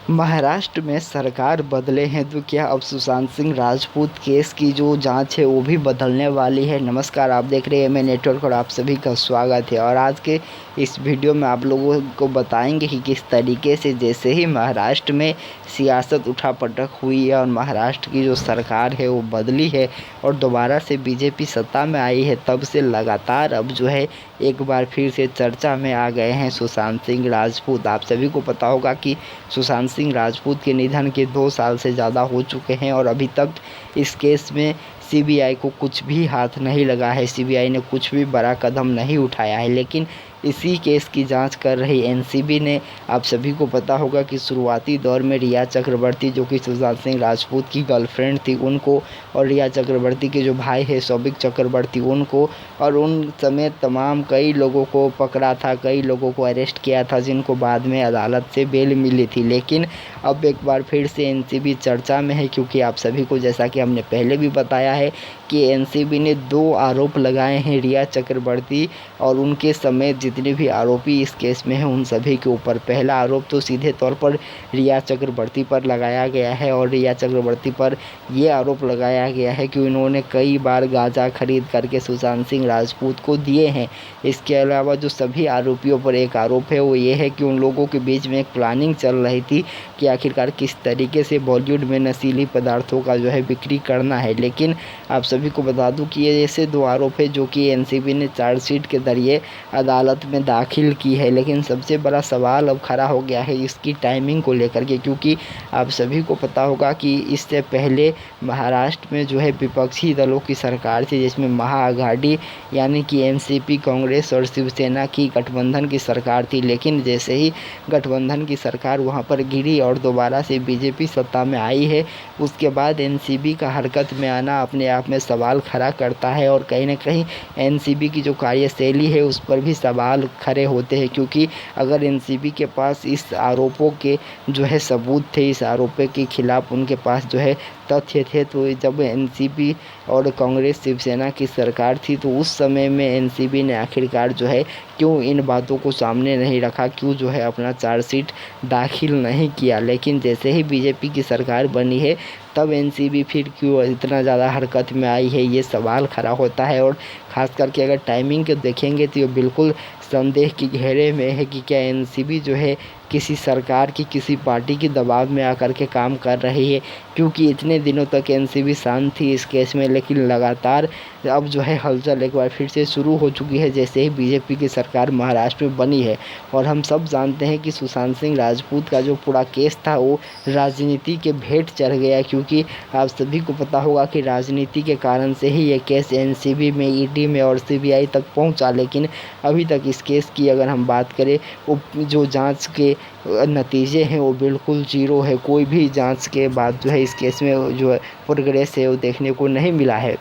महाराष्ट्र में सरकार बदले हैं तो क्या अब सुशांत सिंह राजपूत केस की जो जांच है वो भी बदलने वाली है। नमस्कार, आप देख रहे हैं मैं नेटवर्क और आप सभी का स्वागत है। और आज के इस वीडियो में आप लोगों को बताएंगे कि किस तरीके से जैसे ही महाराष्ट्र में सियासत उठापटक हुई है और महाराष्ट्र की जो सरकार है वो बदली है और दोबारा से बीजेपी सत्ता में आई है, तब से लगातार अब जो है एक बार फिर से चर्चा में आ गए हैं सुशांत सिंह राजपूत। आप सभी को पता होगा कि सुशांत सिंह राजपूत के निधन के 2 साल से ज़्यादा हो चुके हैं और अभी तक इस केस में सीबीआई को कुछ भी हाथ नहीं लगा है। सीबीआई ने कुछ भी बड़ा कदम नहीं उठाया है, लेकिन इसी केस की जांच कर रही एनसीबी ने, आप सभी को पता होगा कि शुरुआती दौर में रिया चक्रवर्ती जो कि सुशांत सिंह राजपूत की गर्लफ्रेंड थी उनको, और रिया चक्रवर्ती के जो भाई है सौबिक चक्रवर्ती उनको, और उन समेत तमाम कई लोगों को पकड़ा था, कई लोगों को अरेस्ट किया था जिनको बाद में अदालत से बेल मिली थी। लेकिन अब एक बार फिर से एनसीबी चर्चा में है, क्योंकि आप सभी को जैसा कि हमने पहले भी बताया है कि एनसीबी ने 2 आरोप लगाए हैं रिया चक्रवर्ती और उनके समेत जितने भी आरोपी इस केस में हैं उन सभी के ऊपर। पहला आरोप तो सीधे तौर पर रिया चक्रवर्ती पर लगाया गया है और रिया चक्रवर्ती पर ये आरोप लगाया गया है कि उन्होंने कई बार गांजा खरीद करके सुशांत सिंह राजपूत को दिए हैं। इसके अलावा जो सभी आरोपियों पर एक आरोप है वो ये है कि उन लोगों के बीच में एक प्लानिंग चल रही थी कि आखिरकार किस तरीके से बॉलीवुड में नशीली पदार्थों का जो है बिक्री करना है। लेकिन आप सभी को बता दूं कि ये ऐसे 2 आरोप है जो कि एनसीबी ने चार्जशीट के जरिए अदालत में दाखिल की है। लेकिन सबसे बड़ा सवाल अब खड़ा हो गया है इसकी टाइमिंग को लेकर के, क्योंकि आप सभी को पता होगा कि इससे पहले महाराष्ट्र में जो है विपक्षी दलों की सरकार थी, जिसमें महाआघाड़ी यानी कि एनसीपी, कांग्रेस और शिवसेना की गठबंधन की सरकार थी। लेकिन जैसे ही गठबंधन की सरकार वहां पर गिरी और दोबारा से बीजेपी सत्ता में आई है, उसके बाद एनसीबी का हरकत में आना अपने आप में सवाल खड़ा करता है और कहीं ना कहीं एनसीबी की जो कार्यशैली है उस पर भी सवाल खड़े होते हैं। क्योंकि अगर एनसीबी के पास इस आरोपों के जो है सबूत थे, इस आरोप के खिलाफ उनके पास जो है तथ्य थे, तो जब एनसीपी और कांग्रेस शिवसेना की सरकार थी तो उस समय में एनसीबी ने आखिरकार जो है क्यों इन बातों को सामने नहीं रखा, क्यों जो है अपना चार्जशीट दाखिल नहीं किया। लेकिन जैसे ही बीजेपी की सरकार बनी है तब एनसीबी फिर क्यों इतना ज़्यादा हरकत में आई है, ये सवाल खड़ा होता है। और ख़ास करके अगर टाइमिंग को देखेंगे तो ये बिल्कुल संदेह के घेरे में है कि क्या एनसीबी जो है किसी सरकार की, किसी पार्टी के दबाव में आकर के काम कर रही है। क्योंकि इतने दिनों तक एनसीबी शांत थी इस केस में, लेकिन लगातार अब जो है हलचल एक बार फिर से शुरू हो चुकी है जैसे ही बीजेपी की सरकार महाराष्ट्र में बनी है। और हम सब जानते हैं कि सुशांत सिंह राजपूत का जो पूरा केस था वो राजनीति के भेंट चढ़ गया, क्योंकि आप सभी को पता होगा कि राजनीति के कारण से ही ये केस एनसीबी में, ईडी में और सीबीआई तक पहुंचा। लेकिन अभी तक इस केस की अगर हम बात करें, वो जो जांच के नतीजे हैं वो बिल्कुल ज़ीरो है। कोई भी जांच के बाद जो है इस केस में जो है प्रोग्रेस है वो देखने को नहीं मिला है।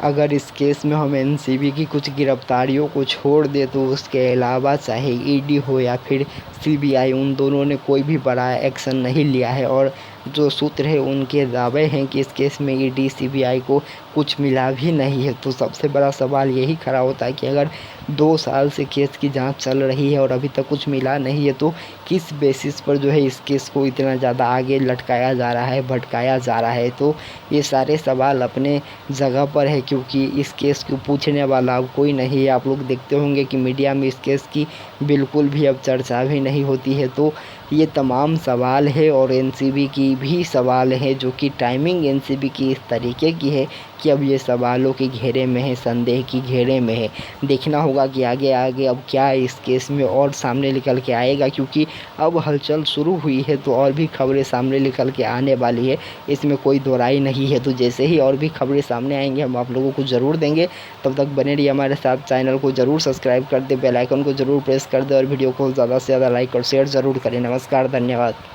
अगर इस केस में हम एनसीबी की कुछ गिरफ्तारियों को छोड़ दें तो उसके अलावा चाहे ईडी हो या फिर सीबीआई, उन दोनों ने कोई भी बड़ा एक्शन नहीं लिया है। और जो सूत्र है उनके दावे हैं कि इस केस में ईडी सीबीआई को कुछ मिला भी नहीं है। तो सबसे बड़ा सवाल यही खड़ा होता है कि अगर 2 साल से केस की जांच चल रही है और अभी तक कुछ मिला नहीं है तो किस बेसिस पर जो है इस केस को इतना ज़्यादा आगे लटकाया जा रहा है, भटकाया जा रहा है। तो ये सारे सवाल अपने जगह पर है, क्योंकि इस केस को पूछने वाला अब कोई नहीं है। आप लोग देखते होंगे कि मीडिया में इस केस की बिल्कुल भी अब चर्चा भी नहीं होती है। तो ये तमाम सवाल है और एनसीबी की भी सवाल है, जो कि टाइमिंग एनसीबी की इस तरीके की है कि अब ये सवालों के घेरे में है, संदेह की घेरे में है। देखना होगा कि आगे आगे अब क्या इस केस में और सामने निकल के आएगा, क्योंकि अब हलचल शुरू हुई है तो और भी खबरें सामने निकल के आने वाली है, इसमें कोई दोहराई नहीं है। तो जैसे ही और भी खबरें सामने आएंगे हम आप लोगों को ज़रूर देंगे। तब तक बने रहिए हमारे साथ, चैनल को ज़रूर सब्सक्राइब कर दे, बेल आइकन को ज़रूर प्रेस कर दे और वीडियो को ज़्यादा से ज़्यादा लाइक और शेयर ज़रूर करें। नमस्कार, धन्यवाद।